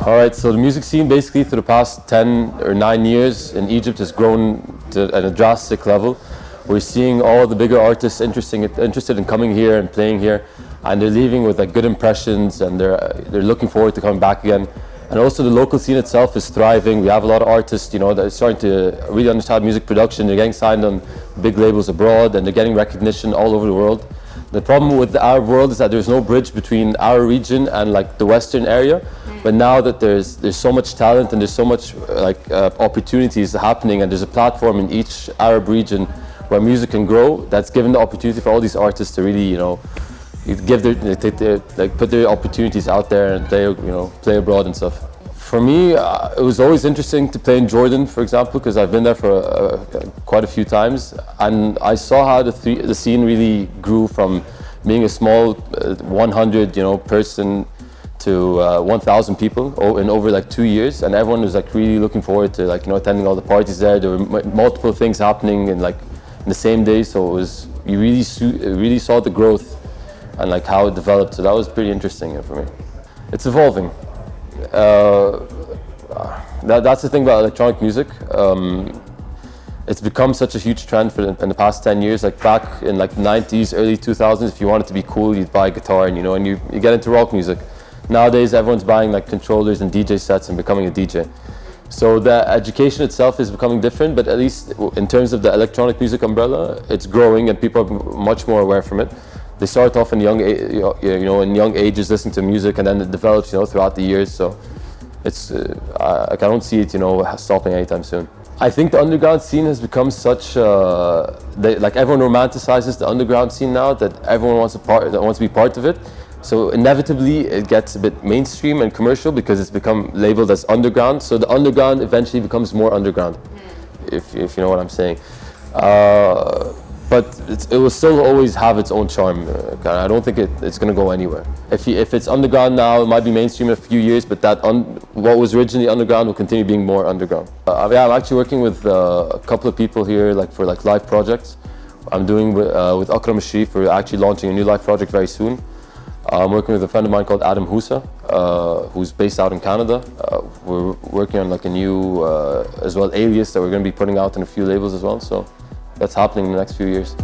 All right, so the music scene basically for the past 10 or 9 years in Egypt has grown to at a drastic level. We're seeing all the bigger artists interested in coming here and playing here, and they're leaving with like good impressions, and they're looking forward to coming back again. And also the local scene itself is thriving. We have a lot of artists, that are starting to really understand music production. They're getting signed on big labels abroad, and they're getting recognition all over the world. The problem with the Arab world is that there's no bridge between our region and like the Western area. But now that there's so much talent and there's so much opportunities happening, and there's a platform in each Arab region where music can grow, that's given the opportunity for all these artists to really, put their opportunities out there and play abroad and stuff. For me, it was always interesting to play in Jordan, for example, because I've been there for quite a few times, and I saw how the scene really grew from being a small 100 person to 1,000 people in over like 2 years, and everyone was like really looking forward to attending all the parties there. There were multiple things happening in the same day, so it was you really saw the growth and like how it developed. So that was pretty interesting for me. It's evolving. That's the thing about electronic music. It's become such a huge trend in the past 10 years. Like back in like the 90s, early 2000s, if you wanted to be cool, you'd buy a guitar and you get into rock music. Nowadays, everyone's buying like controllers and DJ sets and becoming a DJ. So the education itself is becoming different, but at least in terms of the electronic music umbrella, it's growing and people are much more aware from it. They start off in young ages listening to music, and then it develops, throughout the years. So it's I don't see it, stopping anytime soon. I think the underground scene has become such everyone romanticizes the underground scene now that everyone wants to be part of it. So inevitably it gets a bit mainstream and commercial because it's become labeled as underground. So the underground eventually becomes more underground, if you know what I'm saying. But it will still always have its own charm. I don't think it's going to go anywhere. If it's underground now, it might be mainstream in a few years, but what was originally underground will continue being more underground. I'm actually working with a couple of people here for live projects. I'm doing with Akram Ashrif. We're actually launching a new live project very soon. I'm working with a friend of mine called Adam Husa, who's based out in Canada. We're working on a new as well alias that we're going to be putting out in a few labels as well. So that's happening in the next few years.